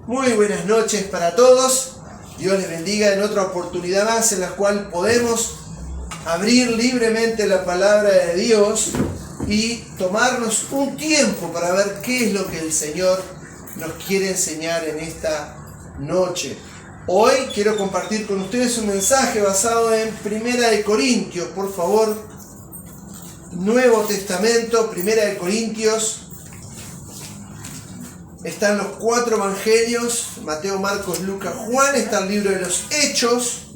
Muy buenas noches para todos. Dios les bendiga en otra oportunidad más en la cual podemos abrir libremente la palabra de Dios y tomarnos un tiempo para ver qué es lo que el Señor nos quiere enseñar en esta noche. Hoy quiero compartir con ustedes un mensaje basado en Primera de Corintios, por favor. Nuevo Testamento, Primera de Corintios. Están los 4 evangelios, Mateo, Marcos, Lucas, Juan. Está el libro de los Hechos.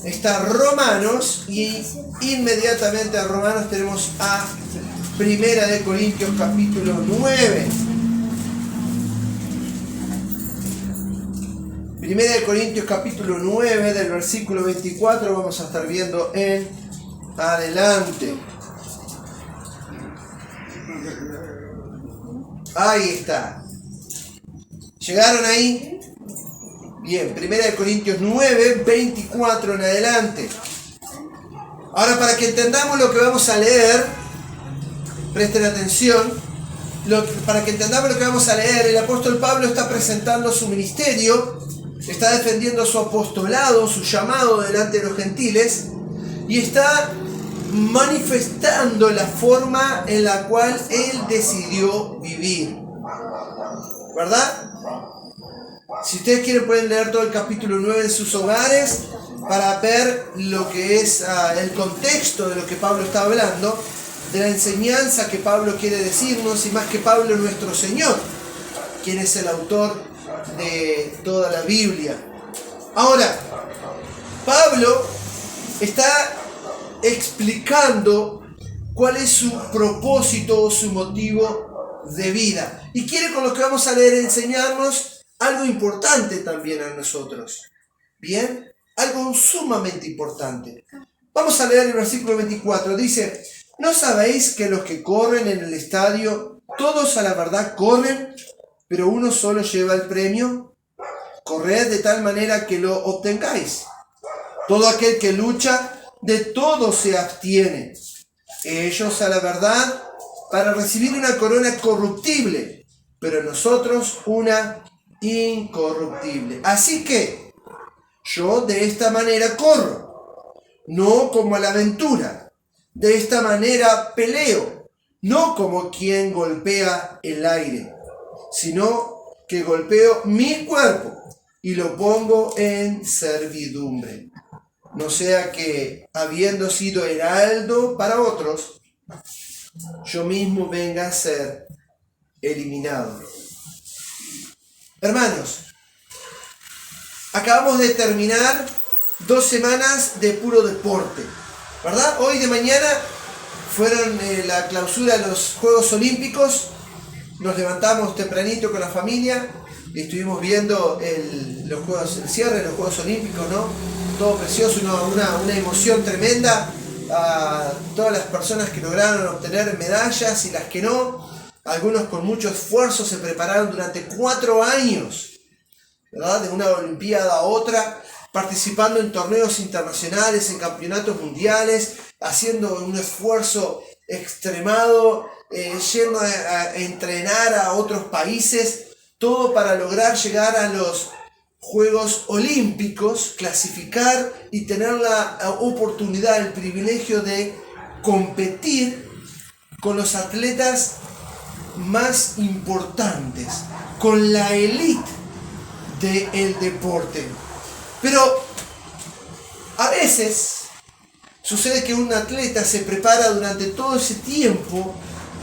Está Romanos. Y inmediatamente a Romanos tenemos a Primera de Corintios capítulo 9. Primera de Corintios capítulo 9 del versículo 24 vamos a estar viendo en adelante. Ahí está. ¿Llegaron ahí? Bien, Primera de Corintios 9, 24 en adelante. Ahora, para que entendamos lo que vamos a leer, presten atención, para que entendamos lo que vamos a leer, el apóstol Pablo está presentando su ministerio, está defendiendo su apostolado, su llamado delante de los gentiles, y está manifestando la forma en la cual él decidió vivir. ¿Verdad? Si ustedes quieren pueden leer todo el capítulo 9 en sus hogares para ver lo que es el contexto de lo que Pablo está hablando, de la enseñanza que Pablo quiere decirnos, y más que Pablo, nuestro Señor, quien es el autor de toda la Biblia. Ahora, Pablo está explicando cuál es su propósito o su motivo de vida. Y quiere, con lo que vamos a leer, enseñarnos algo importante también a nosotros. ¿Bien? Algo sumamente importante. Vamos a leer el versículo 24. Dice: ¿no sabéis que los que corren en el estadio, todos a la verdad corren, pero uno solo lleva el premio? Corred de tal manera que lo obtengáis. Todo aquel que lucha, de todo se abstiene. Ellos a la verdad para recibir una corona corruptible, pero nosotros una incorruptible. Así que yo de esta manera corro, no como a la aventura. De esta manera peleo, no como quien golpea el aire, sino que golpeo mi cuerpo y lo pongo en servidumbre. No sea que, habiendo sido heraldo para otros, yo mismo venga a ser eliminado. Hermanos, acabamos de terminar 2 semanas de puro deporte, ¿verdad? Hoy de mañana fueron la clausura de los Juegos Olímpicos. Nos levantamos tempranito con la familia y estuvimos viendo el cierre de los Juegos Olímpicos, ¿no? Todo precioso, una emoción tremenda. A todas las personas que lograron obtener medallas y las que no, algunos con mucho esfuerzo se prepararon durante 4 años, ¿verdad? De una olimpiada a otra, participando en torneos internacionales, en campeonatos mundiales, haciendo un esfuerzo extremado, yendo a entrenar a otros países, todo para lograr llegar a los Juegos Olímpicos, clasificar y tener la oportunidad, el privilegio de competir con los atletas más importantes, con la élite del deporte. Pero a veces sucede que un atleta se prepara durante todo ese tiempo,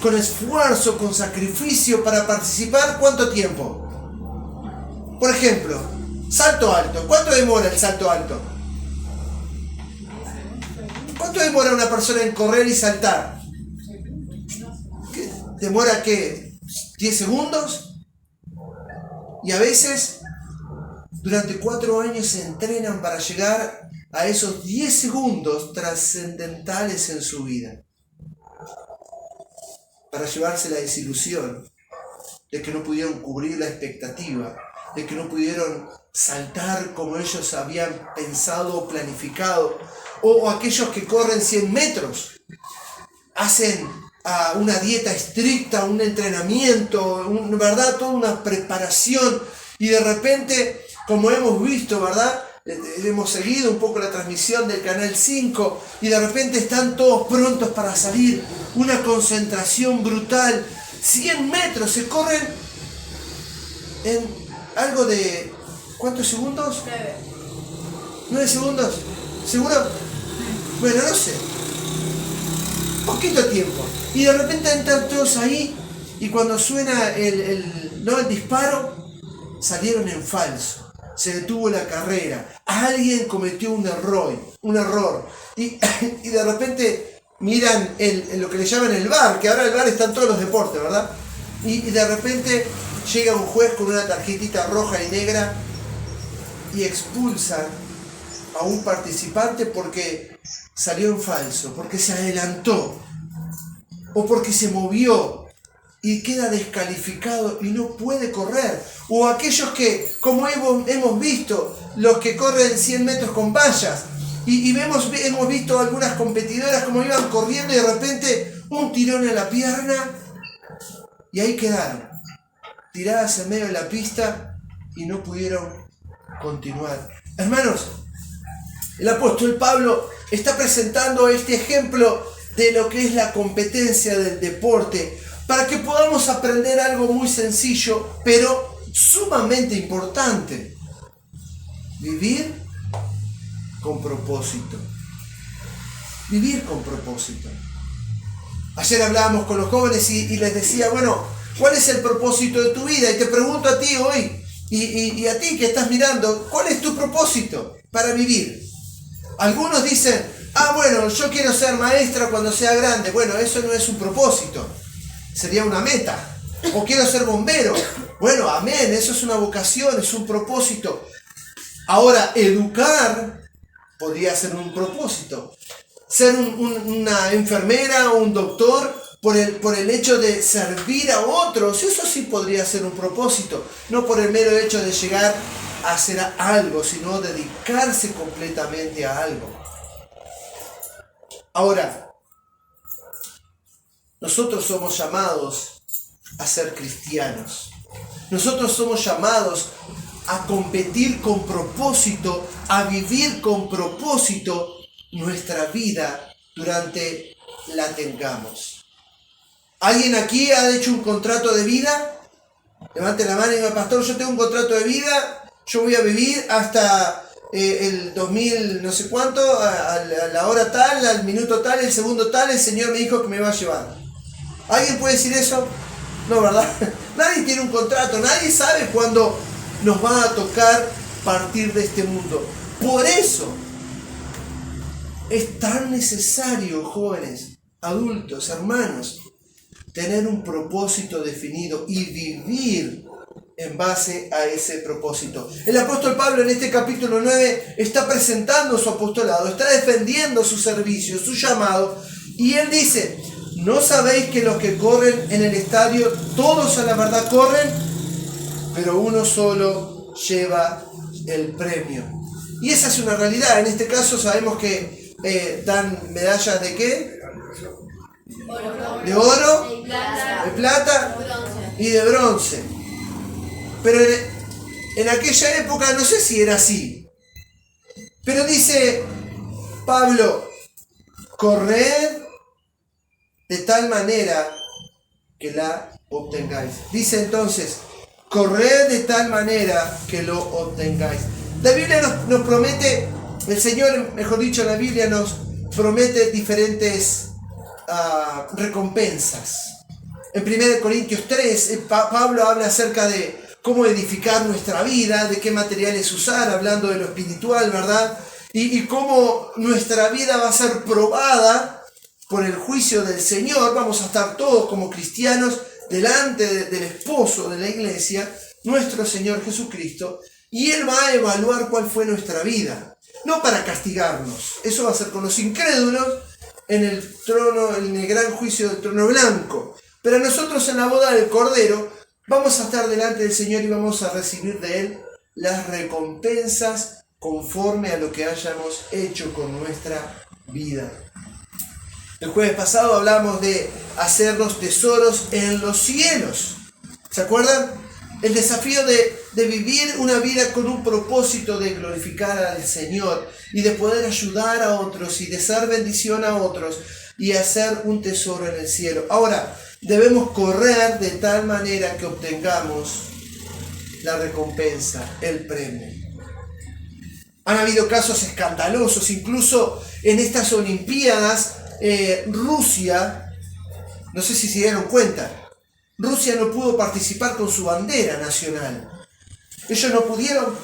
con esfuerzo, con sacrificio, para participar. ¿Cuánto tiempo? Por ejemplo, salto alto. ¿Cuánto demora el salto alto? ¿Cuánto demora una persona en correr y saltar? ¿Demora qué? ¿10 segundos? Y a veces, durante 4 años se entrenan para llegar a esos 10 segundos trascendentales en su vida. Para llevarse la desilusión de que no pudieron cubrir la expectativa, de que no pudieron saltar como ellos habían pensado o planificado, o aquellos que corren 100 metros, hacen una dieta estricta, un entrenamiento, ¿verdad? Toda una preparación, Y de repente, como hemos visto, ¿verdad? Hemos seguido un poco la transmisión del Canal 5 y de repente están todos prontos para salir. Una concentración brutal. 100 metros se corren en algo de... ¿Cuántos segundos? 9 segundos. ¿Seguro? Bueno, no sé. Poquito tiempo. Y de repente entran todos ahí y cuando suena el disparo, salieron en falso. Se detuvo la carrera. Alguien cometió un error. Y de repente miran lo que le llaman el VAR, que ahora el VAR está en todos los deportes, ¿verdad? Y de repente llega un juez con una tarjetita roja y negra y expulsa a un participante porque salió en falso, porque se adelantó o porque se movió y queda descalificado y no puede correr. O aquellos que, como hemos visto, los que corren 100 metros con vallas y hemos visto algunas competidoras como iban corriendo y de repente un tirón en la pierna y ahí quedaron, tiradas en medio de la pista y no pudieron continuar. Hermanos, el apóstol Pablo está presentando este ejemplo de lo que es la competencia del deporte para que podamos aprender algo muy sencillo, pero sumamente importante. Vivir con propósito. Vivir con propósito. Ayer hablábamos con los jóvenes y les decía, bueno, ¿cuál es el propósito de tu vida? Y te pregunto a ti hoy, y a ti que estás mirando, ¿cuál es tu propósito para vivir? Algunos dicen, bueno, yo quiero ser maestra cuando sea grande. Bueno, eso no es un propósito, sería una meta. O quiero ser bombero. Bueno, amén, eso es una vocación, es un propósito. Ahora, educar podría ser un propósito. Ser una enfermera o un doctor por el hecho de servir a otros, eso sí podría ser un propósito. No por el mero hecho de llegar a hacer algo, sino dedicarse completamente a algo. Ahora, nosotros somos llamados a ser cristianos. Nosotros somos llamados a competir con propósito, a vivir con propósito nuestra vida durante la tengamos. ¿Alguien aquí ha hecho un contrato de vida? Levante la mano y diga, pastor, yo tengo un contrato de vida, yo voy a vivir hasta el 2000 no sé cuánto, a la hora tal, al minuto tal, el segundo tal, el Señor me dijo que me va a llevar. ¿Alguien puede decir eso? No, ¿verdad? Nadie tiene un contrato, nadie sabe cuándo nos va a tocar partir de este mundo. Por eso es tan necesario, jóvenes, adultos, hermanos, tener un propósito definido y vivir en base a ese propósito. El apóstol Pablo en este capítulo 9 está presentando su apostolado, está defendiendo su servicio, su llamado, y él dice, ¿no sabéis que los que corren en el estadio, todos a la verdad corren, pero uno solo lleva el premio? Y esa es una realidad. En este caso sabemos que dan medallas de ¿qué? De oro, de plata y de bronce. Pero en aquella época no sé si era así. Pero dice Pablo, corred de tal manera que la obtengáis. Dice entonces, corred de tal manera que lo obtengáis. La Biblia nos promete, el Señor, mejor dicho, la Biblia nos promete diferentes recompensas. En 1 Corintios 3, Pablo habla acerca de cómo edificar nuestra vida, de qué materiales usar, hablando de lo espiritual, ¿verdad? Y cómo nuestra vida va a ser probada por el juicio del Señor. Vamos a estar todos como cristianos delante del esposo de la iglesia, nuestro Señor Jesucristo, y Él va a evaluar cuál fue nuestra vida. No para castigarnos, eso va a ser con los incrédulos en el trono, en el gran juicio del trono blanco. Pero nosotros en la boda del Cordero vamos a estar delante del Señor y vamos a recibir de Él las recompensas conforme a lo que hayamos hecho con nuestra vida. El jueves pasado hablamos de hacernos tesoros en los cielos. ¿Se acuerdan? El desafío de de vivir una vida con un propósito de glorificar al Señor y de poder ayudar a otros y de ser bendición a otros y hacer un tesoro en el cielo. Ahora, debemos correr de tal manera que obtengamos la recompensa, el premio. Han habido casos escandalosos, incluso en estas Olimpiadas, Rusia, no sé si se dieron cuenta, Rusia no pudo participar con su bandera nacional. Ellos no pudieron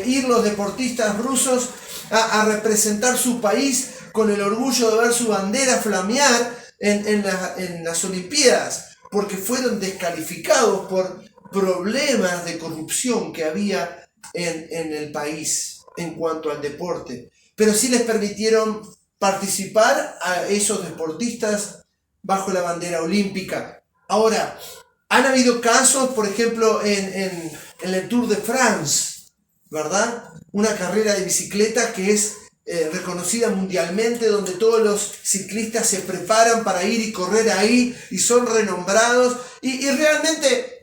ir los deportistas rusos a representar su país con el orgullo de ver su bandera flamear en las Olimpiadas, porque fueron descalificados por problemas de corrupción que había en el país en cuanto al deporte. Pero sí les permitieron participar a esos deportistas bajo la bandera olímpica. Ahora, han habido casos, por ejemplo, en el Tour de France, ¿verdad? Una carrera de bicicleta que es reconocida mundialmente, donde todos los ciclistas se preparan para ir y correr ahí y son renombrados. Y realmente,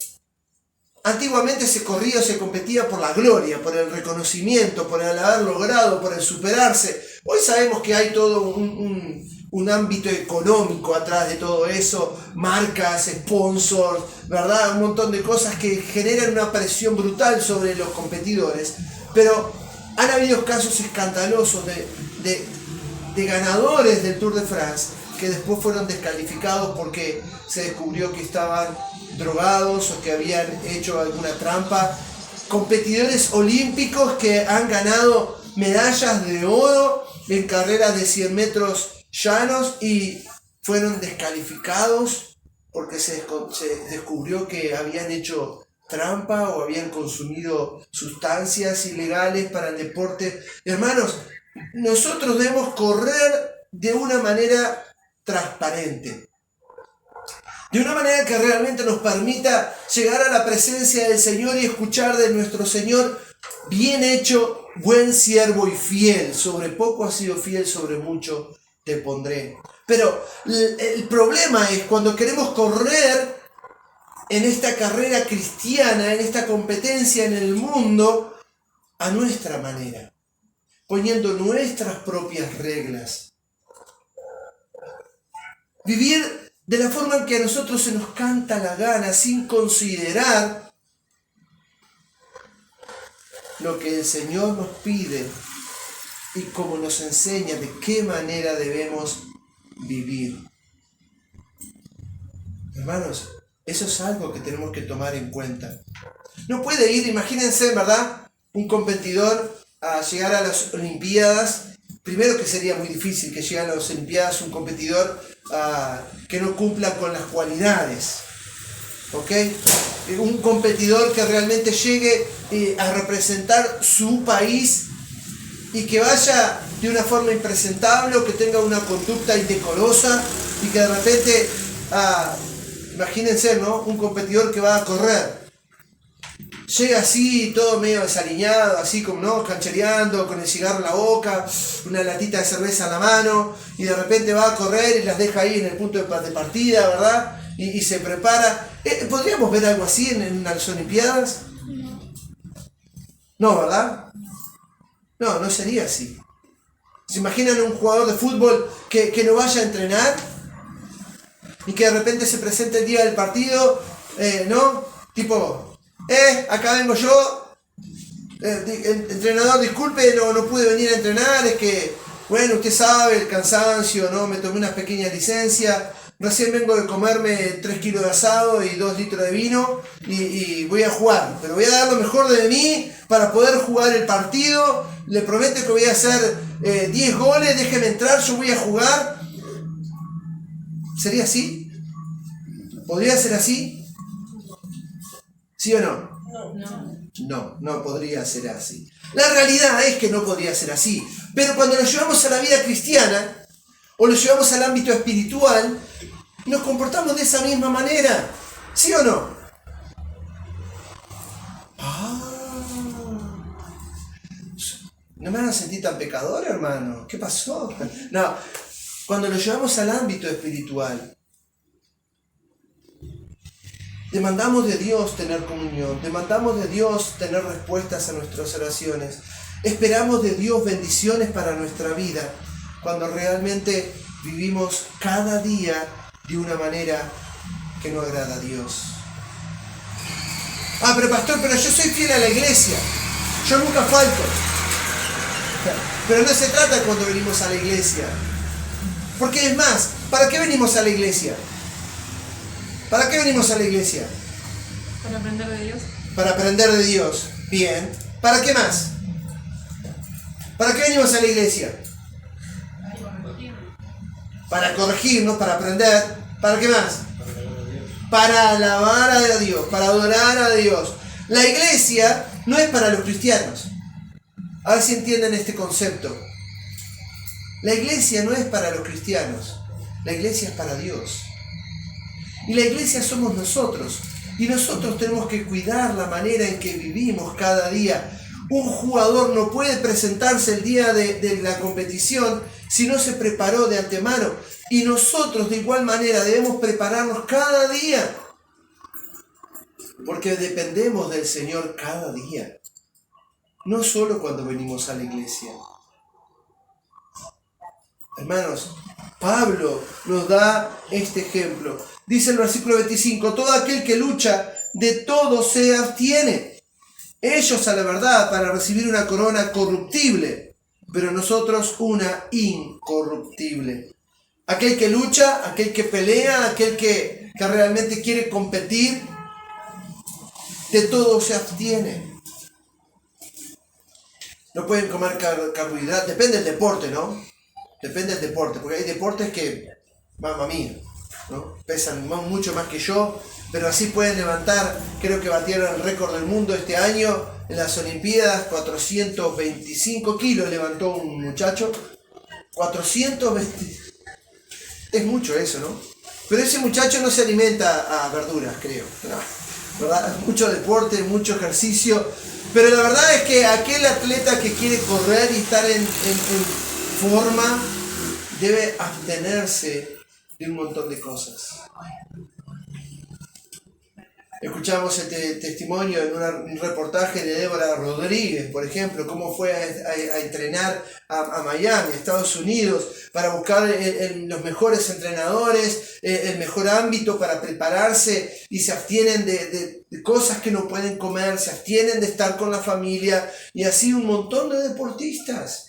antiguamente se corría, se competía por la gloria, por el reconocimiento, por el haber logrado, por el superarse. Hoy sabemos que hay todo un ámbito económico atrás de todo eso, marcas, sponsors, ¿verdad? Un montón de cosas que generan una presión brutal sobre los competidores. Pero han habido casos escandalosos de ganadores del Tour de France que después fueron descalificados porque se descubrió que estaban drogados o que habían hecho alguna trampa. Competidores olímpicos que han ganado medallas de oro en carreras de 100 metros llanos y fueron descalificados porque se descubrió que habían hecho trampa o habían consumido sustancias ilegales para el deporte. Hermanos, nosotros debemos correr de una manera transparente, de una manera que realmente nos permita llegar a la presencia del Señor y escuchar de nuestro Señor: bien hecho, buen siervo y fiel, sobre poco has sido fiel, sobre mucho te pondré. Pero el problema es cuando queremos correr en esta carrera cristiana, en esta competencia en el mundo, a nuestra manera, poniendo nuestras propias reglas. Vivir de la forma en que a nosotros se nos canta la gana, sin considerar lo que el Señor nos pide y cómo nos enseña de qué manera debemos vivir. Hermanos, eso es algo que tenemos que tomar en cuenta. No puede ir, imagínense, ¿verdad?, un competidor a llegar a las Olimpiadas. Primero, que sería muy difícil que llegue a las Olimpiadas un competidor que no cumpla con las cualidades. ¿Ok? Un competidor que realmente llegue a representar su país y que vaya de una forma impresentable o que tenga una conducta indecorosa y que de repente, imagínense, ¿no?, un competidor que va a correr, llega así, todo medio desaliñado, así como, ¿no?, canchereando, con el cigarro en la boca, una latita de cerveza en la mano, y de repente va a correr y las deja ahí en el punto de partida, ¿verdad? Y se prepara. ¿Podríamos ver algo así en las Olimpiadas? No, ¿verdad? No sería así. ¿Se imaginan un jugador de fútbol que no vaya a entrenar y que de repente se presente el día del partido, ¿no? Tipo, acá vengo yo, entrenador, disculpe, no pude venir a entrenar, es que, bueno, usted sabe, el cansancio, ¿no? Me tomé unas pequeñas licencias, recién vengo de comerme 3 kilos de asado y 2 litros de vino y voy a jugar, pero voy a dar lo mejor de mí para poder jugar el partido, le prometo que voy a hacer 10 goles, déjeme entrar, yo voy a jugar. ¿Sería así? ¿Podría ser así? ¿Sí o no? No podría ser así. La realidad es que no podría ser así. Pero cuando lo llevamos a la vida cristiana o lo llevamos al ámbito espiritual, nos comportamos de esa misma manera. ¿Sí o no? ¿No me van a sentir tan pecador, hermano? ¿Qué pasó? No, cuando lo llevamos al ámbito espiritual, Demandamos de Dios tener comunión, demandamos de Dios tener respuestas a nuestras oraciones. Esperamos de Dios bendiciones para nuestra vida cuando realmente vivimos cada día de una manera que no agrada a Dios. Pero pastor, yo soy fiel a la iglesia, yo nunca falto. Pero no se trata cuando venimos a la iglesia. Porque es más, ¿para qué venimos a la iglesia? ¿Para qué venimos a la iglesia? Para aprender de Dios. Para aprender de Dios. Bien. ¿Para qué más? ¿Para qué venimos a la iglesia? Para corregirnos, para aprender. ¿Para qué más? Para alabar a Dios, para adorar a Dios. La iglesia no es para los cristianos. A ver si entienden este concepto. La iglesia no es para los cristianos. La iglesia es para Dios. Y la iglesia somos nosotros. Y nosotros tenemos que cuidar la manera en que vivimos cada día. Un jugador no puede presentarse el día de la competición si no se preparó de antemano. Y nosotros de igual manera debemos prepararnos cada día. Porque dependemos del Señor cada día. No solo cuando venimos a la iglesia. Hermanos, Pablo nos da este ejemplo. Dice el versículo 25, todo aquel que lucha, de todo se abstiene. Ellos a la verdad para recibir una corona corruptible, pero nosotros una incorruptible. Aquel que lucha, aquel que pelea, aquel que realmente quiere competir, de todo se abstiene. No pueden comer carbohidratos, depende del deporte, ¿no? Depende del deporte, porque hay deportes que, mamma mía, ¿no? Pesan mucho más que yo, pero así pueden levantar, creo que batieron el récord del mundo este año en las Olimpiadas, 425 kilos levantó un muchacho, 420, es mucho eso, ¿no? Pero ese muchacho no se alimenta a verduras, creo, ¿no? ¿Verdad? Mucho deporte, mucho ejercicio, pero la verdad es que aquel atleta que quiere correr y estar en forma debe abstenerse de un montón de cosas. Escuchamos este testimonio en un reportaje de Débora Rodríguez, por ejemplo, cómo fue a entrenar a Miami, Estados Unidos, para buscar los mejores entrenadores, el mejor ámbito para prepararse, y se abstienen de cosas que no pueden comer, se abstienen de estar con la familia, y así un montón de deportistas.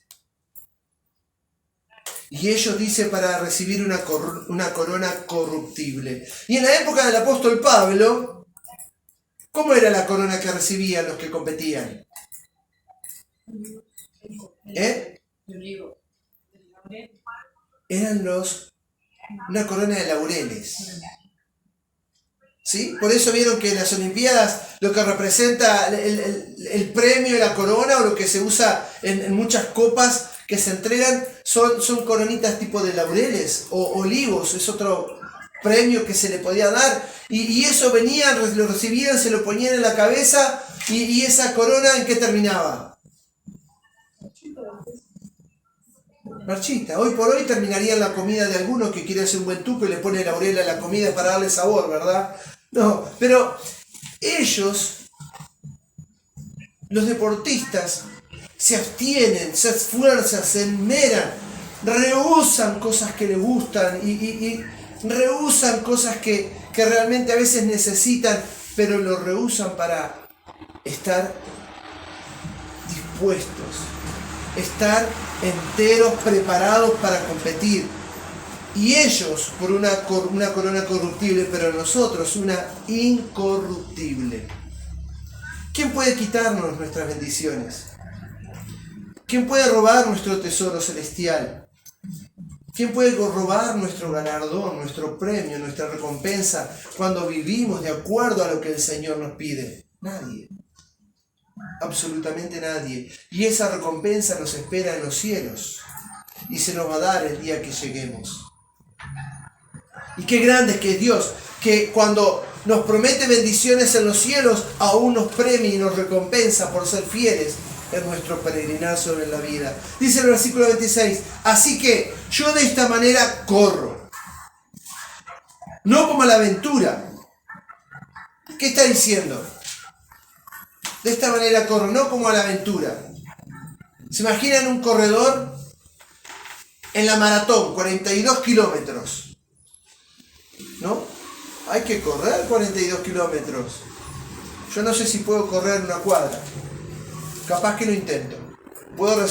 Y ellos dicen para recibir una corona corruptible. Y en la época del apóstol Pablo, ¿cómo era la corona que recibían los que competían? Eran una corona de laureles. ¿Sí? Por eso vieron que en las Olimpiadas lo que representa el premio y la corona, o lo que se usa en muchas copas que se entregan, son coronitas tipo de laureles o olivos. Es otro premio que se le podía dar, y eso venían, lo recibían, se lo ponían en la cabeza, y esa corona, ¿en qué terminaba? Marchita. Hoy por hoy terminaría en la comida de alguno que quiere hacer un buen tuco y le pone laurel a la comida para darle sabor, ¿verdad? No, pero ellos, los deportistas, se abstienen, se esfuerzan, se esmeran, rehúsan cosas que les gustan y rehúsan cosas que realmente a veces necesitan, pero lo rehúsan para estar dispuestos, estar enteros, preparados para competir. Y ellos por una corona corruptible, pero nosotros una incorruptible. ¿Quién puede quitarnos nuestras bendiciones? ¿Quién puede robar nuestro tesoro celestial? ¿Quién puede robar nuestro galardón, nuestro premio, nuestra recompensa cuando vivimos de acuerdo a lo que el Señor nos pide? Nadie. Absolutamente nadie. Y esa recompensa nos espera en los cielos. Y se nos va a dar el día que lleguemos. Y qué grande es que es Dios, que cuando nos promete bendiciones en los cielos, aún nos premia y nos recompensa por ser fieles en nuestro peregrinar sobre la vida. Dice el versículo 26, así que yo de esta manera corro, no como a la aventura, ¿Qué está diciendo? De esta manera corro, no como a la aventura. ¿Se imaginan un corredor en la maratón, 42 kilómetros? ¿No? Hay que correr 42 kilómetros. Yo no sé si puedo correr una cuadra. Capaz que lo intento. Puedo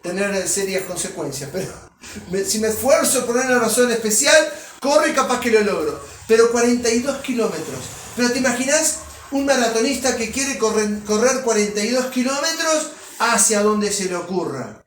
tener serias consecuencias, pero si me esfuerzo por una razón especial, corro y capaz que lo logro. Pero 42 kilómetros. Pero ¿te imaginas un maratonista que quiere correr 42 kilómetros hacia donde se le ocurra?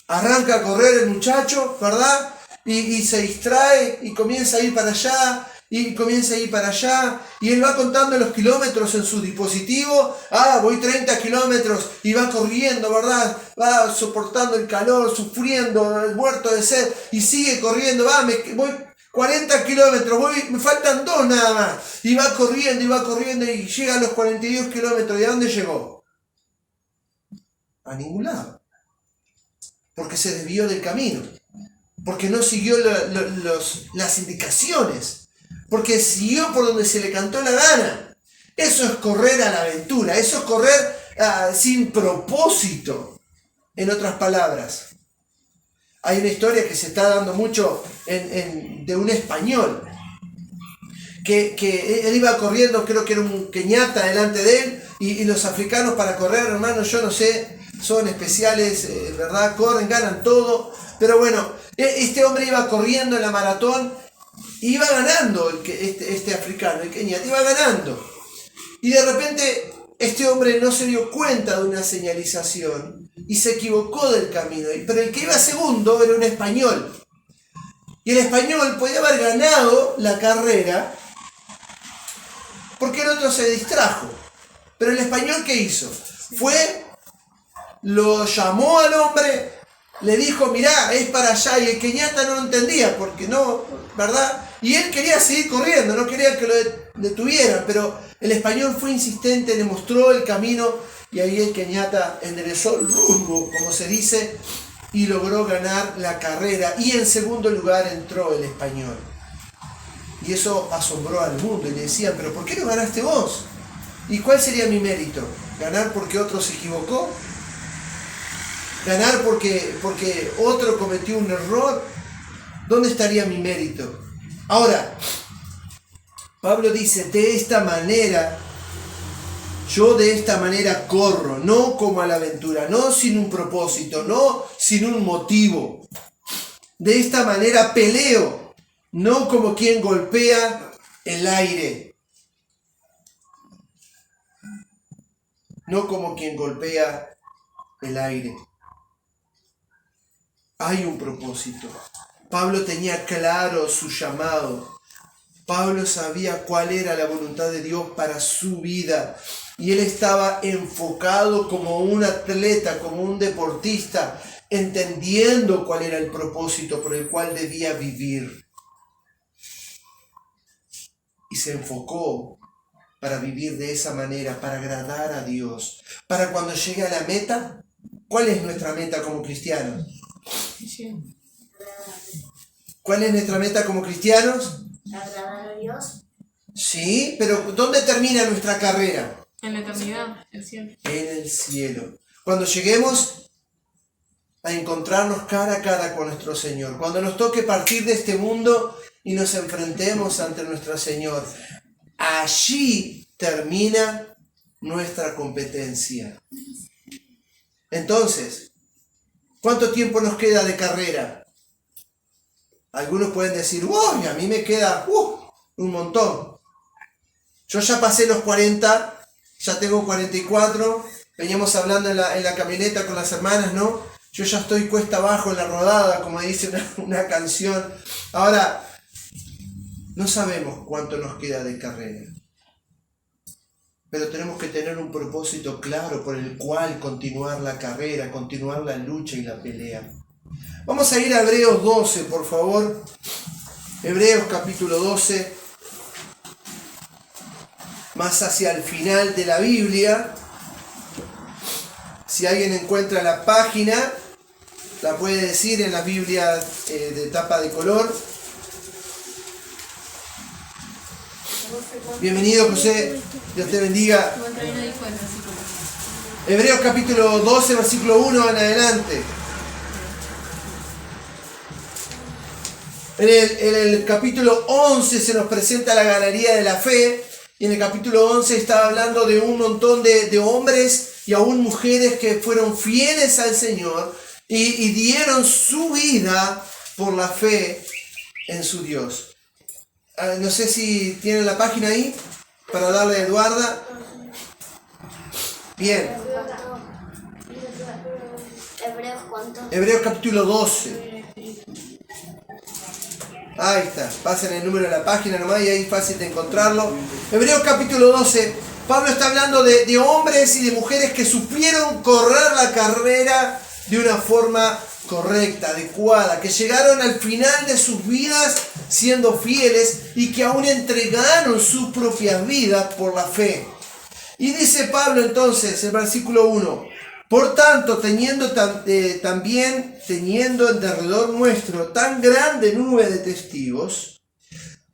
Arranca a correr el muchacho, ¿verdad? Y se distrae y comienza a ir para allá. Y comienza a ir para allá, y él va contando los kilómetros en su dispositivo. Voy 30 kilómetros, y va corriendo, ¿verdad? Va soportando el calor, sufriendo, muerto de sed, y sigue corriendo. Voy 40 kilómetros, me faltan 2 nada más. Y va corriendo, y llega a los 42 kilómetros. ¿Y a dónde llegó? A ningún lado. Porque se desvió del camino. Porque no siguió las indicaciones. Porque siguió por donde se le cantó la gana. Eso es correr a la aventura. Eso es correr sin propósito. En otras palabras. Hay una historia que se está dando mucho de un español. Que él iba corriendo, creo que era un keñata delante de él. Y los africanos para correr, hermanos, yo no sé, son especiales, ¿verdad? Corren, ganan todo. Pero bueno, este hombre iba corriendo en la maratón. Iba ganando este africano, el keñata, iba ganando. Y de repente este hombre no se dio cuenta de una señalización y se equivocó del camino. Pero el que iba segundo era un español. Y el español podía haber ganado la carrera porque el otro se distrajo. Pero el español, ¿qué hizo? Lo llamó al hombre, le dijo, mirá, es para allá, y el keñata no lo entendía, porque no, ¿verdad? Y él quería seguir corriendo, no quería que lo detuvieran, pero el español fue insistente, le mostró el camino, y ahí el keñata enderezó el rumbo, como se dice, y logró ganar la carrera, y en segundo lugar entró el español. Y eso asombró al mundo, y le decían, ¿pero por qué no ganaste vos? ¿Y cuál sería mi mérito? ¿Ganar porque otro se equivocó? ¿Ganar porque otro cometió un error? ¿Dónde estaría mi mérito? Ahora, Pablo dice, yo de esta manera corro, no como a la aventura, no sin un propósito, no sin un motivo. De esta manera peleo, no como quien golpea el aire. No como quien golpea el aire. Hay un propósito. Pablo tenía claro su llamado. Pablo sabía cuál era la voluntad de Dios para su vida. Y él estaba enfocado como un atleta, como un deportista, entendiendo cuál era el propósito por el cual debía vivir. Y se enfocó para vivir de esa manera, para agradar a Dios. Para cuando llegue a la meta, ¿cuál es nuestra meta como cristianos? ¿Cuál es nuestra meta como cristianos? ¿Agradar a Dios? Sí, pero ¿dónde termina nuestra carrera? En la eternidad, el cielo. En el cielo. Cuando lleguemos a encontrarnos cara a cara con nuestro Señor. Cuando nos toque partir de este mundo y nos enfrentemos ante nuestro Señor. Allí termina nuestra competencia. Entonces, ¿cuánto tiempo nos queda de carrera? Algunos pueden decir, ¡uy! A mí me queda un montón. Yo ya pasé los 40, ya tengo 44. Veníamos hablando en la camioneta con las hermanas, ¿no? Yo ya estoy cuesta abajo en la rodada, como dice una canción. Ahora, no sabemos cuánto nos queda de carrera. Pero tenemos que tener un propósito claro por el cual continuar la carrera, continuar la lucha y la pelea. Vamos a ir a Hebreos 12, por favor. Hebreos capítulo 12. Más hacia el final de la Biblia. Si alguien encuentra la página, la puede decir en la Biblia de tapa de color. Bienvenido, José. Dios te bendiga. Igual todavía no dijo el versículo. Hebreos capítulo 12, versículo 1 en adelante. En el capítulo 11 se nos presenta la galería de la fe. Y en el capítulo 11 está hablando de un montón de hombres y aún mujeres que fueron fieles al Señor y dieron su vida por la fe en su Dios. No sé si tienen la página ahí para darle a Eduarda. Bien. ¿Hebreos cuánto? Hebreos capítulo 12. Ahí está, pasen el número de la página nomás y ahí es fácil de encontrarlo. Hebreos capítulo 12, Pablo está hablando de hombres y de mujeres que supieron correr la carrera de una forma correcta, adecuada, que llegaron al final de sus vidas siendo fieles y que aún entregaron sus propias vidas por la fe. Y dice Pablo entonces, el versículo 1, por tanto, teniendo en derredor nuestro tan grande nube de testigos,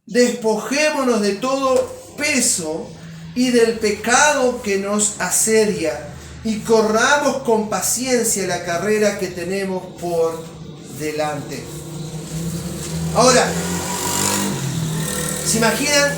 despojémonos de todo peso y del pecado que nos asedia y corramos con paciencia la carrera que tenemos por delante. Ahora, ¿se imaginan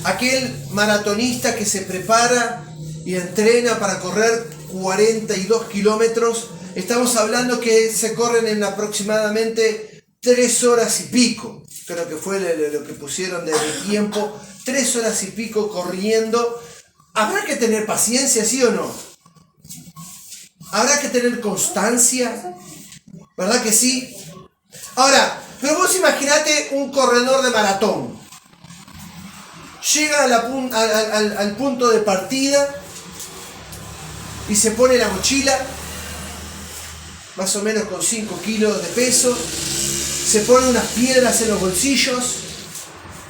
aquel maratonista que se prepara y entrena para correr 42 kilómetros? Estamos hablando que se corren en aproximadamente 3 horas y pico. Creo que fue lo que pusieron de tiempo. 3 horas y pico corriendo. ¿Habrá que tener paciencia, sí o no? ¿Habrá que tener constancia? ¿Verdad que sí? Ahora, pero vos imaginate un corredor de maratón. Llega al punto de partida y se pone la mochila, más o menos con 5 kilos de peso, se pone unas piedras en los bolsillos,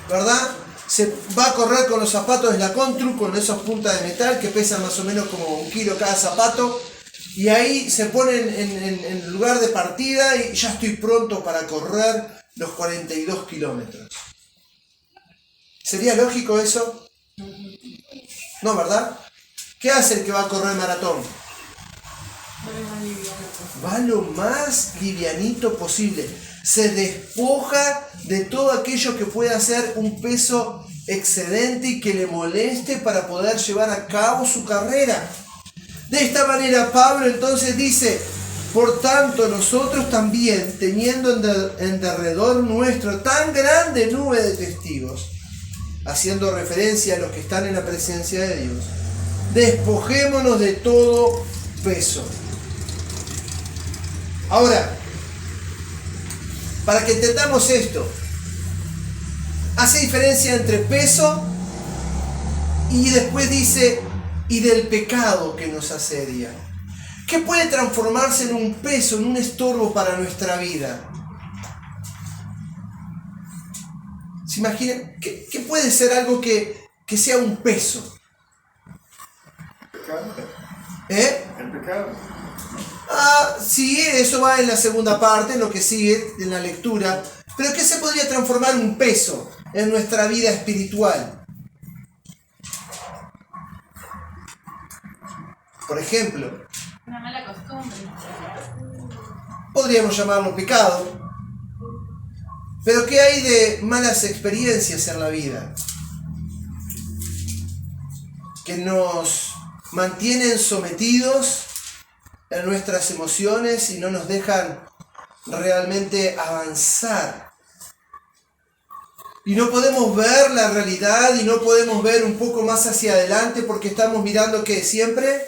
¿verdad? Se va a correr con los zapatos de la Contru, con esas puntas de metal que pesan más o menos como 1 kilo cada zapato, y ahí se pone en el lugar de partida y ya estoy pronto para correr los 42 kilómetros. ¿Sería lógico eso? No, ¿verdad? ¿Qué hace el que va a correr maratón? Va lo más livianito posible. Se despoja de todo aquello que pueda ser un peso excedente y que le moleste para poder llevar a cabo su carrera. De esta manera Pablo entonces dice, por tanto nosotros también, teniendo en derredor nuestro tan grande nube de testigos, haciendo referencia a los que están en la presencia de Dios, despojémonos de todo peso. Ahora, para que entendamos esto, hace diferencia entre peso y después dice, y del pecado que nos asedia. ¿Qué puede transformarse en un peso, en un estorbo para nuestra vida? ¿Se imaginan? ¿Qué puede ser algo que sea un peso? El pecado. Sí, eso va en la segunda parte, en lo que sigue, en la lectura. Pero ¿qué se podría transformar en un peso en nuestra vida espiritual? Por ejemplo, Una mala costumbre. podríamos llamarlo pecado. Pero ¿qué hay de malas experiencias en la vida? Que nos mantienen sometidos en nuestras emociones y no nos dejan realmente avanzar. Y no podemos ver la realidad y no podemos ver un poco más hacia adelante porque estamos mirando ¿qué? Siempre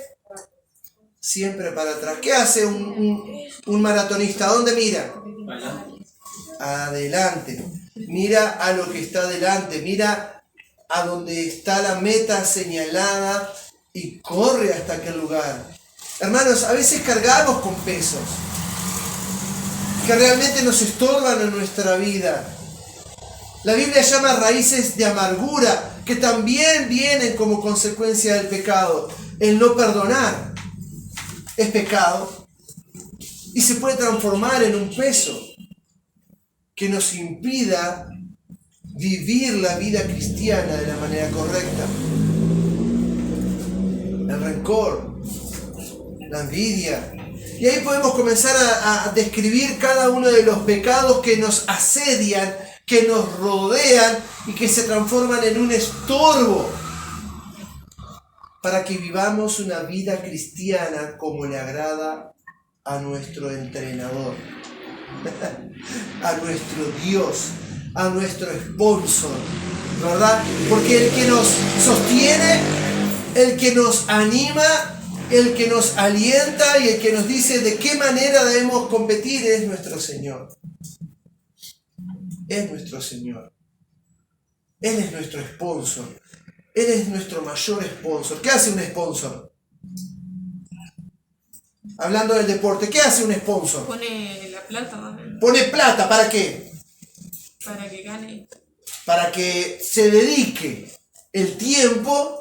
para atrás. ¿Qué hace un maratonista? ¿A dónde mira? Adelante. Mira a lo que está adelante. Mira a donde está la meta señalada y corre hasta aquel lugar. Hermanos, a veces cargamos con pesos que realmente nos estorban en nuestra vida. La Biblia llama raíces de amargura que también vienen como consecuencia del pecado. El no perdonar es pecado y se puede transformar en un peso que nos impida vivir la vida cristiana de la manera correcta. El rencor, la envidia. Y ahí podemos comenzar a describir cada uno de los pecados que nos asedian, que nos rodean y que se transforman en un estorbo para que vivamos una vida cristiana como le agrada a nuestro entrenador, a nuestro Dios, a nuestro sponsor, ¿verdad? Porque el que nos sostiene, el que nos anima, el que nos alienta y el que nos dice de qué manera debemos competir es nuestro Señor. Es nuestro Señor. Él es nuestro sponsor. Él es nuestro mayor sponsor. ¿Qué hace un sponsor? Hablando del deporte, ¿qué hace un sponsor? Pone la plata, ¿no? Pone plata, ¿para qué? Para que gane. Para que se dedique el tiempo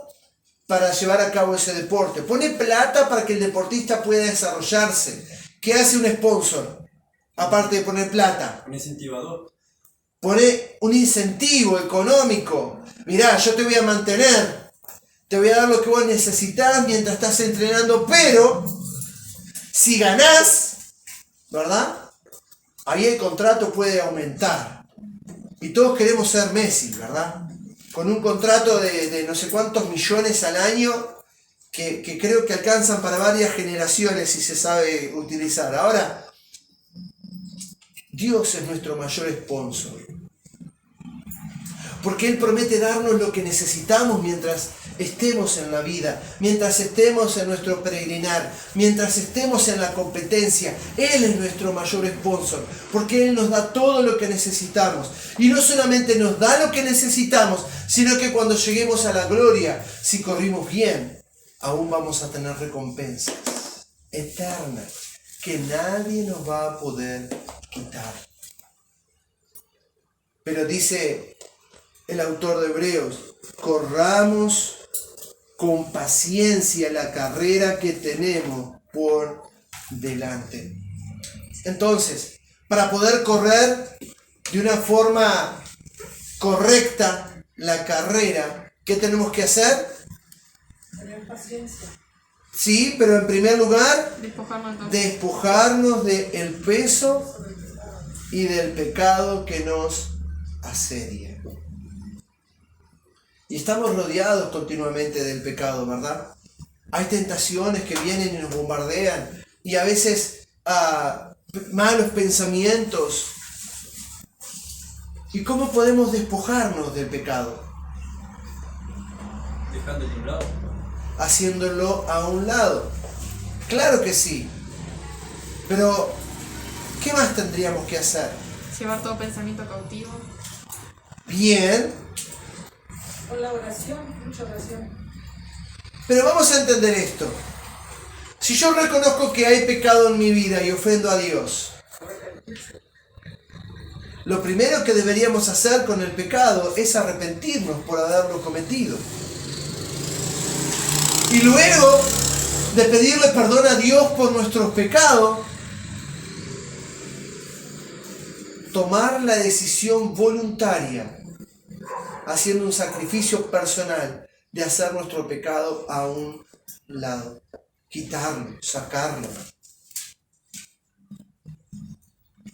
para llevar a cabo ese deporte. Pone plata para que el deportista pueda desarrollarse. ¿Qué hace un sponsor? Aparte de poner plata. Un incentivador. Pone un incentivo económico. Mirá, yo te voy a mantener. Te voy a dar lo que vos necesitas mientras estás entrenando. Pero, si ganás, ¿verdad? Ahí el contrato puede aumentar. Y todos queremos ser Messi, ¿verdad? Con un contrato de no sé cuántos millones al año que creo que alcanzan para varias generaciones si se sabe utilizar. Ahora, Dios es nuestro mayor sponsor. Porque Él promete darnos lo que necesitamos mientras estemos en la vida, mientras estemos en nuestro peregrinar, mientras estemos en la competencia. Él es nuestro mayor sponsor, porque Él nos da todo lo que necesitamos. Y no solamente nos da lo que necesitamos, sino que cuando lleguemos a la gloria, si corrimos bien, aún vamos a tener recompensas eternas que nadie nos va a poder quitar. Pero dice el autor de Hebreos, corramos con paciencia la carrera que tenemos por delante. Entonces, para poder correr de una forma correcta la carrera, ¿qué tenemos que hacer? Tener paciencia. Sí, pero en primer lugar, Despojarnos del peso y del pecado que nos asedia. Y estamos rodeados continuamente del pecado, ¿verdad? Hay tentaciones que vienen y nos bombardean. Y a veces malos pensamientos. ¿Y cómo podemos despojarnos del pecado? Dejándolo a un lado. Haciéndolo a un lado. Claro que sí. Pero, ¿qué más tendríamos que hacer? Llevar todo pensamiento cautivo. Bien. Con la oración, mucha oración. Pero vamos a entender esto. Si yo reconozco que hay pecado en mi vida y ofendo a Dios, lo primero que deberíamos hacer con el pecado es arrepentirnos por haberlo cometido. Y luego de pedirle perdón a Dios por nuestros pecados, tomar la decisión voluntaria, haciendo un sacrificio personal de hacer nuestro pecado a un lado, quitarlo, sacarlo.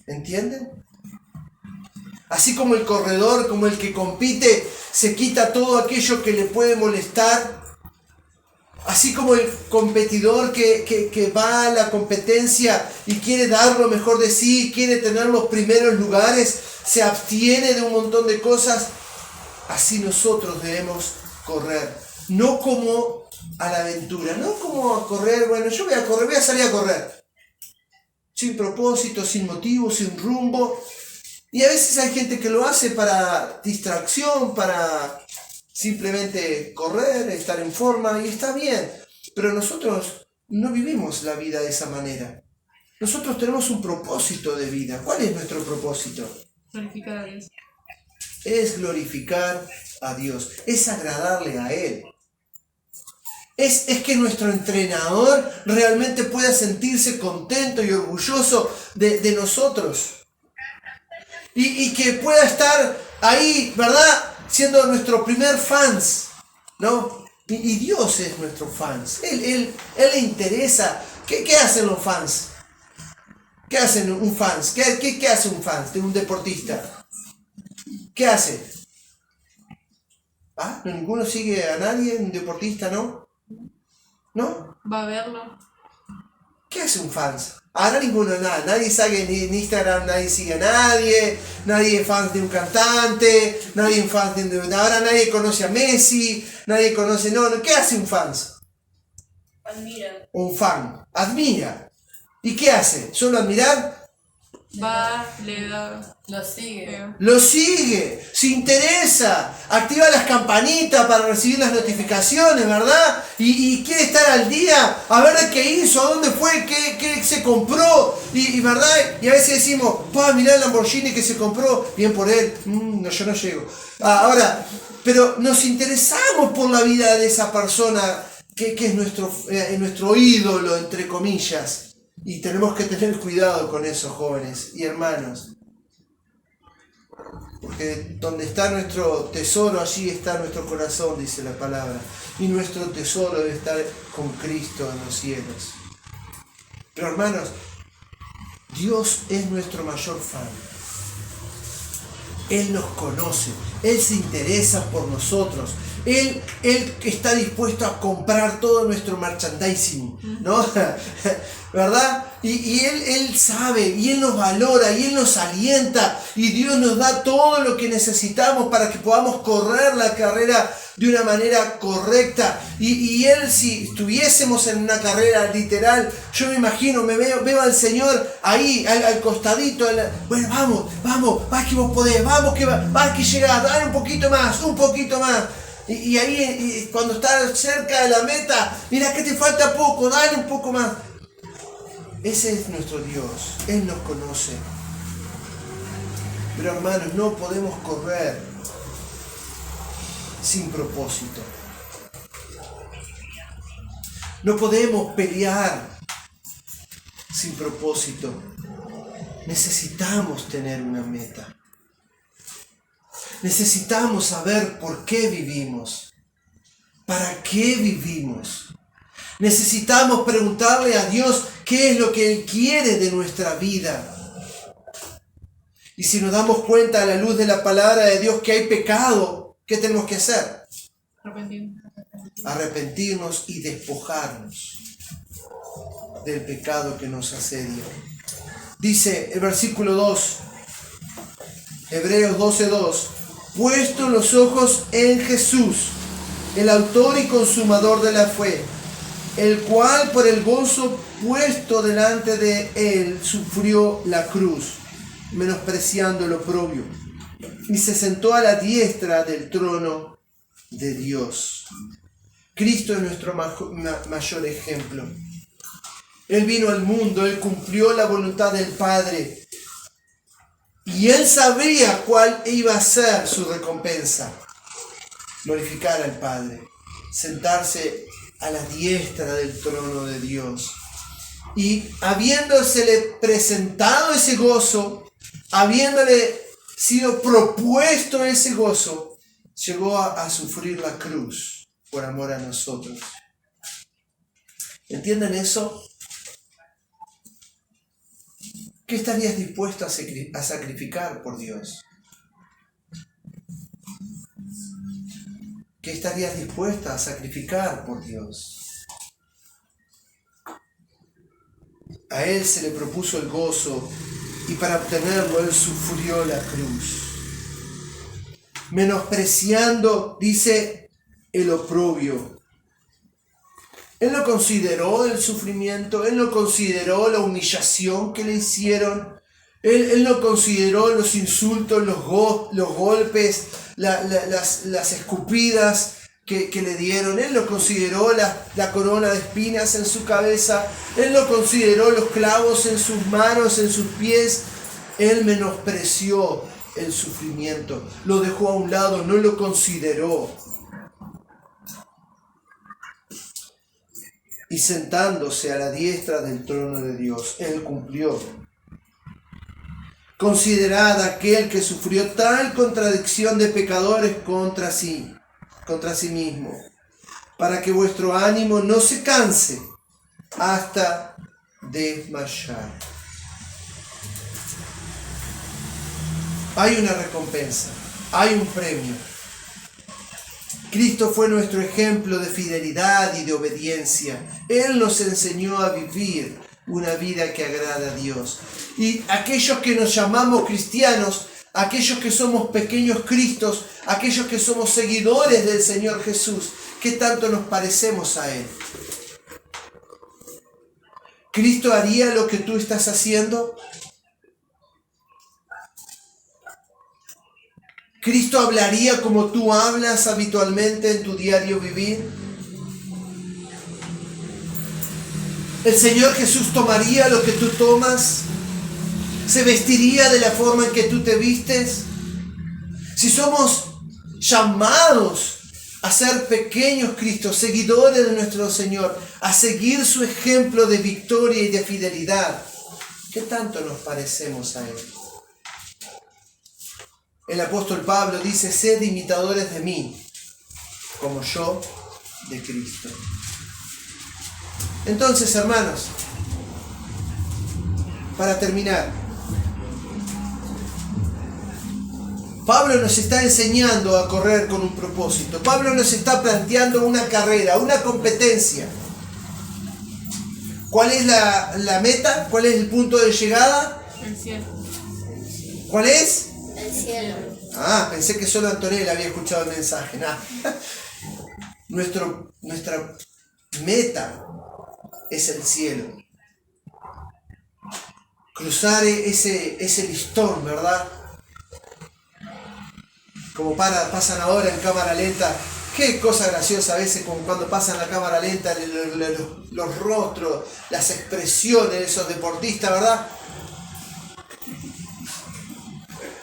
¿Entienden? Así como el corredor, como el que compite, se quita todo aquello que le puede molestar. Así como el competidor que va a la competencia y quiere dar lo mejor de sí, quiere tener los primeros lugares, se abstiene de un montón de cosas. Así nosotros debemos correr. No como a la aventura, no como a correr, bueno, yo voy a correr, voy a salir a correr. Sin propósito, sin motivo, sin rumbo. Y a veces hay gente que lo hace para distracción, para simplemente correr, estar en forma, y está bien. Pero nosotros no vivimos la vida de esa manera. Nosotros tenemos un propósito de vida. ¿Cuál es nuestro propósito? Glorificar a Dios. Es glorificar a Dios, es agradarle a Él. Es que nuestro entrenador realmente pueda sentirse contento y orgulloso de nosotros. Y que pueda estar ahí, ¿verdad? Siendo nuestro primer fans, ¿no? Y Dios es nuestro fans. Él le interesa. ¿Qué hacen los fans? ¿Qué hacen un fans? ¿Qué hace un fans de un deportista? ¿Qué hace? ¿Ah? ¿Ninguno sigue a nadie? ¿Un deportista, no? ¿No? Va a verlo. ¿Qué hace un fans? Ahora ninguno, nada. Nadie sigue en Instagram, nadie sigue a nadie es fan de un cantante, nadie es fan de... Ahora nadie conoce a Messi, nadie conoce... No, ¿qué hace un fans? Admira. Un fan. Admira. ¿Y qué hace? ¿Solo admirar? Va, le da. Lo sigue. Lo sigue, se interesa, activa las campanitas para recibir las notificaciones, ¿verdad? Y quiere estar al día, a ver de qué hizo, a dónde fue, qué se compró, y ¿verdad? Y a veces decimos, mirá el Lamborghini que se compró, bien por él, no, yo no llego. Ahora, pero nos interesamos por la vida de esa persona que es nuestro ídolo, entre comillas. Y tenemos que tener cuidado con eso, jóvenes y hermanos. Porque donde está nuestro tesoro, allí está nuestro corazón, dice la palabra. Y nuestro tesoro debe estar con Cristo en los cielos. Pero hermanos, Dios es nuestro mayor fan. Él nos conoce, Él se interesa por nosotros. Él está dispuesto a comprar todo nuestro merchandising, ¿no? ¿Verdad? Y Él sabe, y Él nos valora, y Él nos alienta, y Dios nos da todo lo que necesitamos para que podamos correr la carrera de una manera correcta. Y Él, si estuviésemos en una carrera literal, yo me imagino, veo al Señor ahí, al costadito, bueno, vamos, que vos podés, vamos que llegás, dale un poquito más. Y ahí, cuando está cerca de la meta, mira que te falta poco, dale un poco más. Ese es nuestro Dios, Él nos conoce. Pero hermanos, no podemos correr sin propósito. No podemos pelear sin propósito. Necesitamos tener una meta. Necesitamos saber por qué vivimos, para qué vivimos. Necesitamos preguntarle a Dios qué es lo que Él quiere de nuestra vida. Y si nos damos cuenta a la luz de la palabra de Dios que hay pecado, ¿qué tenemos que hacer? Arrepentirnos y despojarnos del pecado que nos asedia. Dice el versículo 2, Hebreos 12:2, puesto los ojos en Jesús, el autor y consumador de la fe, el cual por el gozo puesto delante de él sufrió la cruz, menospreciando el oprobio, y se sentó a la diestra del trono de Dios. Cristo es nuestro mayor ejemplo. Él vino al mundo, Él cumplió la voluntad del Padre, y Él sabía cuál iba a ser su recompensa: glorificar al Padre, sentarse a la diestra del trono de Dios. Y habiéndosele presentado ese gozo, habiéndole sido propuesto ese gozo, llegó a sufrir la cruz por amor a nosotros. ¿Entienden eso? ¿Qué estarías dispuesto a sacrificar por Dios? ¿Qué estarías dispuesta a sacrificar por Dios? A Él se le propuso el gozo y para obtenerlo Él sufrió la cruz. Menospreciando, dice, el oprobio. Él no consideró el sufrimiento, Él no consideró la humillación que le hicieron, Él no consideró los insultos, los golpes, las escupidas que le dieron. Él no consideró la corona de espinas en su cabeza. Él no consideró los clavos en sus manos, en sus pies. Él menospreció el sufrimiento. Lo dejó a un lado, no lo consideró. Y sentándose a la diestra del trono de Dios, Él cumplió Considerad aquel que sufrió tal contradicción de pecadores contra sí mismo, para que vuestro ánimo no se canse hasta desmayar. Hay una recompensa, hay un premio. Cristo fue nuestro ejemplo de fidelidad y de obediencia. Él nos enseñó a vivir una vida que agrada a Dios. Y aquellos que nos llamamos cristianos, aquellos que somos pequeños Cristos, aquellos que somos seguidores del Señor Jesús, ¿qué tanto nos parecemos a Él? ¿Cristo haría lo que tú estás haciendo? ¿Cristo hablaría como tú hablas habitualmente en tu diario vivir? ¿El Señor Jesús tomaría lo que tú tomas? ¿Se vestiría de la forma en que tú te vistes? Si somos llamados a ser pequeños Cristos, seguidores de nuestro Señor, a seguir su ejemplo de victoria y de fidelidad, ¿qué tanto nos parecemos a Él? El apóstol Pablo dice: sed imitadores de mí, como yo de Cristo. Entonces, hermanos, para terminar, Pablo nos está enseñando a correr con un propósito. Pablo nos está planteando una carrera, una competencia. ¿Cuál es la meta? ¿Cuál es el punto de llegada? El cielo. ¿Cuál es? El cielo. Pensé que solo Antonella había escuchado el mensaje. Nuestra meta es el cielo. Cruzar ese listón, ¿verdad? Como pasan ahora en cámara lenta. Qué cosa graciosa a veces como cuando pasan la cámara lenta, los rostros, las expresiones de esos deportistas, ¿verdad?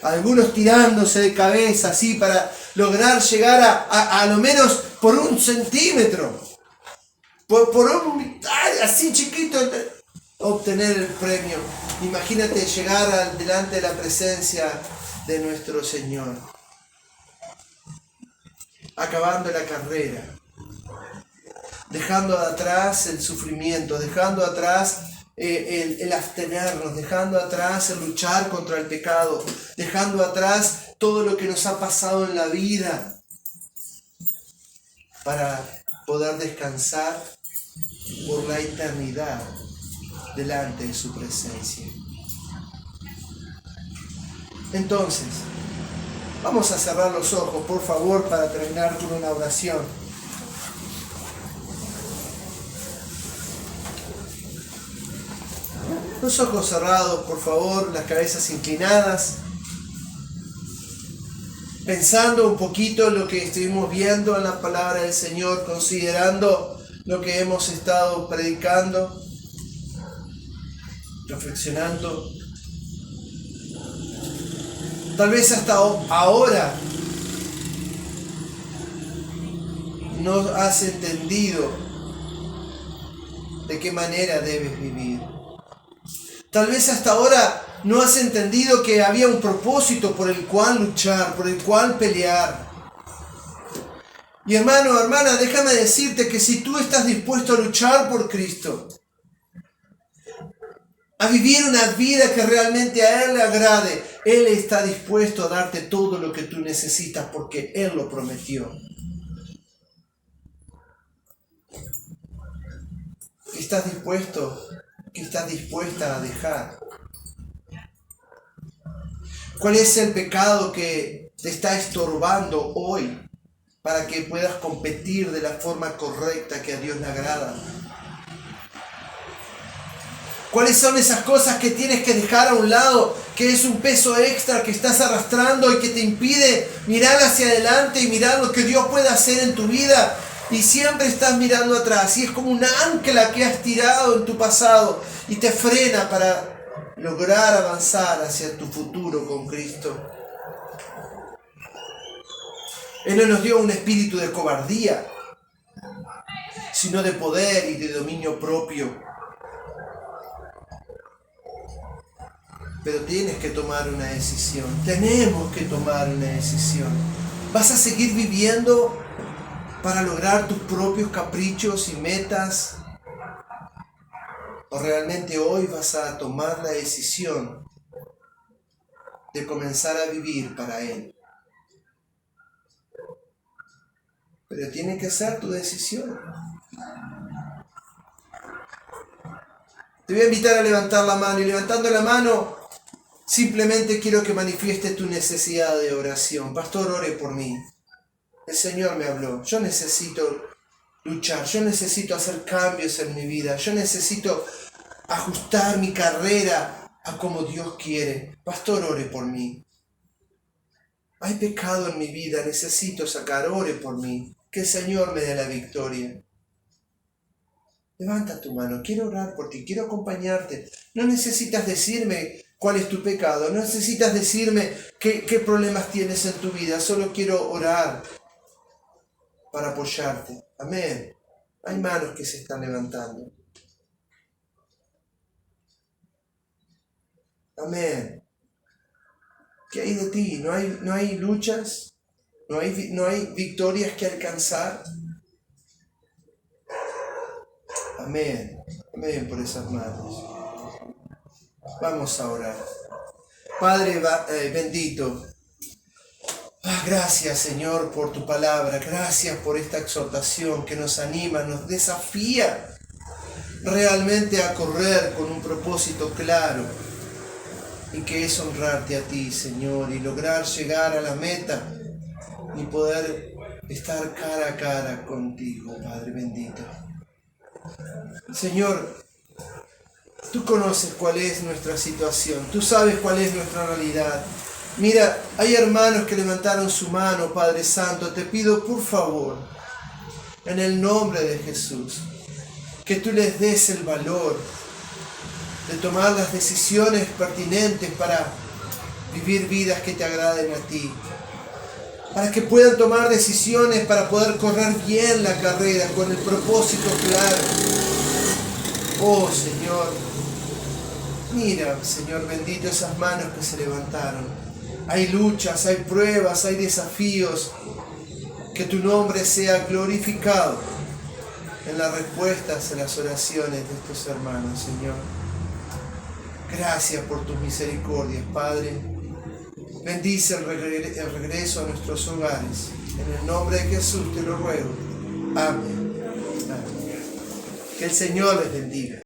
Algunos tirándose de cabeza así para lograr llegar a lo menos por 1 centímetro. Así chiquito, obtener el premio. Imagínate llegar delante de la presencia de nuestro Señor. Acabando la carrera. Dejando atrás el sufrimiento, dejando atrás el abstenernos, dejando atrás el luchar contra el pecado, dejando atrás todo lo que nos ha pasado en la vida para poder descansar por la eternidad delante de su presencia. Entonces, vamos a cerrar los ojos, por favor, para terminar con una oración. Los ojos cerrados, por favor, las cabezas inclinadas. Pensando un poquito en lo que estuvimos viendo en la palabra del Señor, considerando lo que hemos estado predicando, reflexionando. Tal vez hasta ahora no has entendido de qué manera debes vivir. Tal vez hasta ahora no has entendido que había un propósito por el cual luchar, por el cual pelear. Y hermano, hermana, déjame decirte que si tú estás dispuesto a luchar por Cristo, a vivir una vida que realmente a Él le agrade, Él está dispuesto a darte todo lo que tú necesitas porque Él lo prometió. ¿Estás dispuesto? ¿Qué estás dispuesta a dejar? ¿Cuál es el pecado que te está estorbando hoy para que puedas competir de la forma correcta que a Dios le agrada? ¿Cuáles son esas cosas que tienes que dejar a un lado, que es un peso extra que estás arrastrando y que te impide mirar hacia adelante y mirar lo que Dios puede hacer en tu vida? Y siempre estás mirando atrás y es como un ancla que has tirado en tu pasado y te frena para lograr avanzar hacia tu futuro con Cristo. Él no nos dio un espíritu de cobardía, sino de poder y de dominio propio. Pero tienes que tomar una decisión. Tenemos que tomar una decisión. ¿Vas a seguir viviendo para lograr tus propios caprichos y metas? ¿O realmente hoy vas a tomar la decisión de comenzar a vivir para Él? Pero tiene que ser tu decisión. Te voy a invitar a levantar la mano, y levantando la mano simplemente quiero que manifieste tu necesidad de oración. Pastor, ore por mí. El Señor me habló. Yo necesito luchar, yo necesito hacer cambios en mi vida, yo necesito ajustar mi carrera a como Dios quiere. Pastor, ore por mí. Hay pecado en mi vida, necesito sacar, ore por mí. Que el Señor me dé la victoria. Levanta tu mano, quiero orar por ti, quiero acompañarte. No necesitas decirme cuál es tu pecado, no necesitas decirme qué problemas tienes en tu vida, solo quiero orar para apoyarte. Amén. Hay manos que se están levantando. Amén. ¿Qué hay de ti? ¿No hay luchas? ¿No hay victorias que alcanzar? Amén. Amén por esas manos. Vamos a orar. Padre bendito, gracias Señor por tu palabra. Gracias por esta exhortación que nos anima, nos desafía realmente a correr con un propósito claro, y que es honrarte a ti, Señor, y lograr llegar a la meta y poder estar cara a cara contigo, Padre bendito. Señor, tú conoces cuál es nuestra situación, tú sabes cuál es nuestra realidad. Mira, hay hermanos que levantaron su mano, Padre Santo. Te pido, por favor, en el nombre de Jesús, que tú les des el valor de tomar las decisiones pertinentes para vivir vidas que te agraden a ti, para que puedan tomar decisiones para poder correr bien la carrera con el propósito claro. Oh Señor, mira, Señor bendito, esas manos que se levantaron. Hay luchas, hay pruebas, hay desafíos. Que tu nombre sea glorificado en las respuestas a las oraciones de estos hermanos, Señor. Gracias por tus misericordias, Padre. Bendice el regreso a nuestros hogares. En el nombre de Jesús te lo ruego. Amén. Amén. Que el Señor les bendiga.